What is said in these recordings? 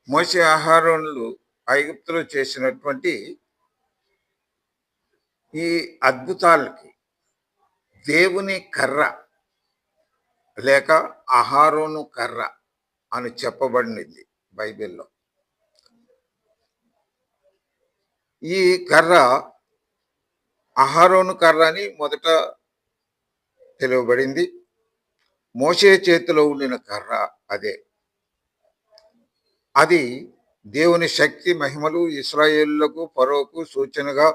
మోషే అహరోనులు ఐగుప్తులో చేసినటువంటి ఈ అద్భుతాలకి దేవుని కర్ర లేక అహరోను కర్ర అని చెప్పబడినది బైబిల్లో. ఈ కర్ర అహరోను కర్ర అని మొదట పిలువబడింది. మోషే చేతిలో ఉండిన కర్ర అదే. అది దేవుని శక్తి మహిమలు ఇశ్రాయేలులకు ఫరోకు సూచనగా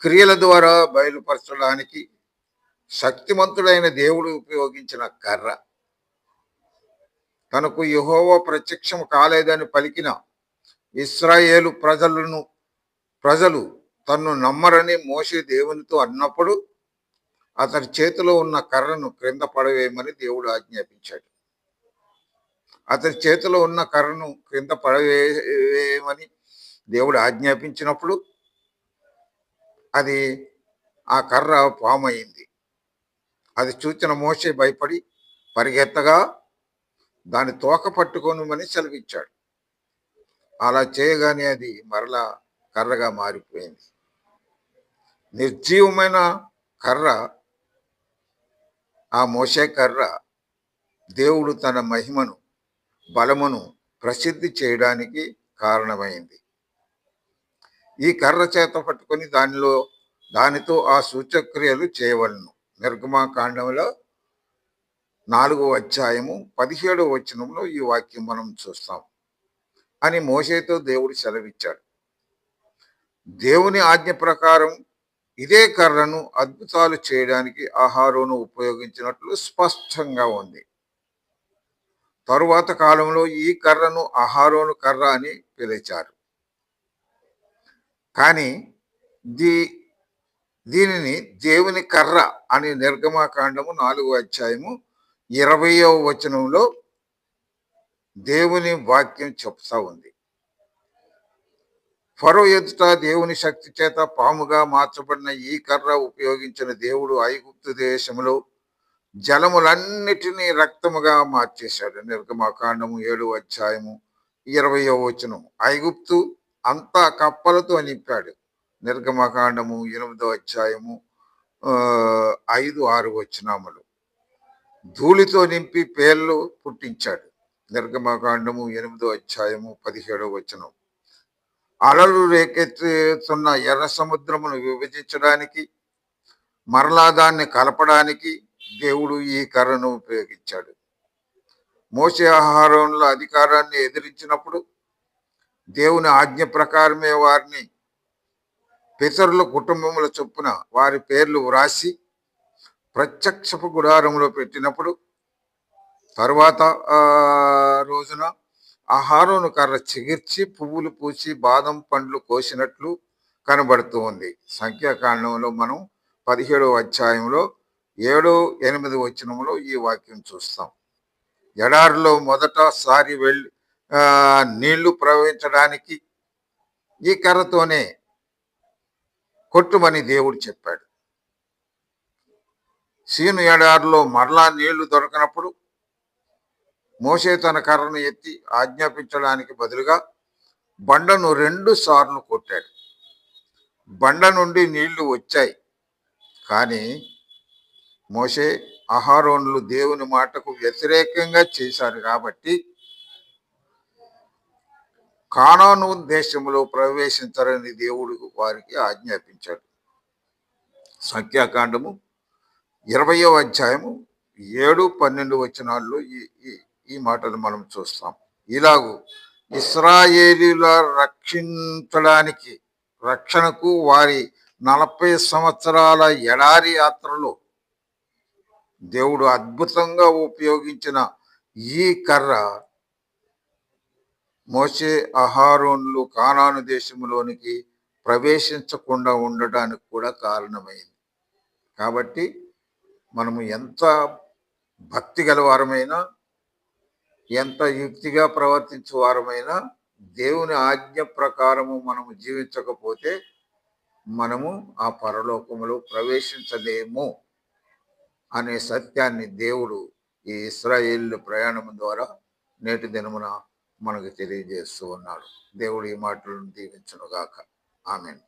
క్రియల ద్వారా బయలుపరచడానికి శక్తిమంతుడైన దేవుడు ఉపయోగించిన కర్ర. తనకు యెహోవా ప్రత్యక్షం కాలేదని పలికిన ఇశ్రాయేలు ప్రజలు తన్ను నమ్మరని మోషే దేవునితో అన్నప్పుడు అతని చేతిలో ఉన్న కర్రను క్రింద పడవేయమని దేవుడు ఆజ్ఞాపించాడు. అతని చేతిలో ఉన్న కర్రను క్రింద పడవేయమని దేవుడు ఆజ్ఞాపించినప్పుడు అది ఆ కర్ర పాము అయింది. అది చూచిన మోషే భయపడి పరిగెత్తగా దాని తోక పట్టుకొనుమని సెలవిచ్చాడు. అలా చేయగానే అది మరలా కర్రగా మారిపోయింది. నిర్జీవమైన కర్ర, ఆ మోషే కర్ర దేవుడు తన మహిమను బలమును ప్రసిద్ధి చేయడానికి కారణమైంది. ఈ కర్ర చేత పట్టుకొని దానితో ఆ సూచక్రియలు చేయవలను. నిర్గమాకాండంలో 4వ అధ్యాయము 17వ వచనంలో ఈ వాక్యం మనం చూస్తాం అని మోషేతో దేవుడు సెలవిచ్చాడు. దేవుని ఆజ్ఞ ప్రకారం ఇదే కర్రను అద్భుతాలు చేయడానికి అహరోను ఉపయోగించినట్లు స్పష్టంగా ఉంది. తరువాత కాలంలో ఈ కర్రను అహరోను కర్ర అని పిలిచారు. కానీ దీనిని దేవుని కర్ర అని నిర్గమాకాండము 4వ అధ్యాయము 20వ వచనంలో దేవుని వాక్యం చెప్తా ఉంది. ఫరో ఎదుట దేవుని శక్తి చేత పాముగా మార్చబడిన ఈ కర్ర ఉపయోగించిన దేవుడు ఐగుప్తు దేశంలో జలములన్నిటినీ రక్తముగా మార్చేశాడు. నిర్గమాకాండము 7వ అధ్యాయము 20వ వచనం. ఐగుప్తు అంతా కప్పలతో నింపాడు. నిర్గమాకాండము 8వ అధ్యాయము 5, 6 వచనములు. ధూళితో నింపి పేర్లు పుట్టించాడు. నిర్గమాకాండము 8వ అధ్యాయము 17వ వచనం. అలలు రేకెత్తుతున్న ఎర్ర సముద్రమును విభజించడానికి మరలా దాన్ని కలపడానికి దేవుడు ఈ కర్రను ఉపయోగించాడు. మోషే అహరోనుల అధికారాన్ని ఎదిరించినప్పుడు దేవుని ఆజ్ఞ ప్రకారమే వారిని పితరుల కుటుంబముల చొప్పున వారి పేర్లు వ్రాసి ప్రత్యక్షపు గుడారంలో పెట్టినప్పుడు తరువాత రోజున అహరోను కర్ర చిగిర్చి పువ్వులు పూసి బాదం పండ్లు కోసినట్లు కనబడుతూ ఉంది. సంఖ్యాకాండంలో మనం 17వ అధ్యాయంలో 7, 8 వచనంలో ఈ వాక్యం చూస్తాం. ఎడారిలో మొదటసారి నీళ్లు ప్రవహించడానికి ఈ కర్రతోనే కొట్టుమని దేవుడు చెప్పాడు. సీను ఎడారిలో మరలా నీళ్లు దొరకనప్పుడు మోషే తన కర్రను ఎత్తి ఆజ్ఞాపించడానికి బదులుగా బండను 2 సార్లు కొట్టాడు. బండ నుండి నీళ్లు వచ్చాయి. కానీ మోషే అహరోనులు దేవుని మాటకు వ్యతిరేకంగా చేశారు కాబట్టి కానాను దేశంలో ప్రవేశించరని దేవుడు వారికి ఆజ్ఞాపించాడు. సంఖ్యాకాండము 20వ అధ్యాయము 7, 12 వచనాల్లో ఈ మాటలు మనం చూస్తాం. ఇలాగూ ఇశ్రాయేలీయుల రక్షణకు వారి 40 సంవత్సరాల ఎడారి యాత్రలో దేవుడు అద్భుతంగా ఉపయోగించిన ఈ కర్ర మోషే అహరోనులు కానాను దేశంలోనికి ప్రవేశించకుండా ఉండడానికి కూడా కారణమైంది. కాబట్టి మనము ఎంత భక్తి గలవారమైనా, ఎంత యుక్తిగా ప్రవర్తించే వారమైనా దేవుని ఆజ్ఞ ప్రకారము మనము జీవించకపోతే మనము ఆ పరలోకములో ప్రవేశించలేము అనే సత్యాన్ని దేవుడు ఈ ఇశ్రాయేలు ప్రయాణం ద్వారా నేటి దినమున మనకు తెలియజేస్తూ ఉన్నాడు. దేవుడు ఈ మాటలను దీవించును గాక. ఆమేన్.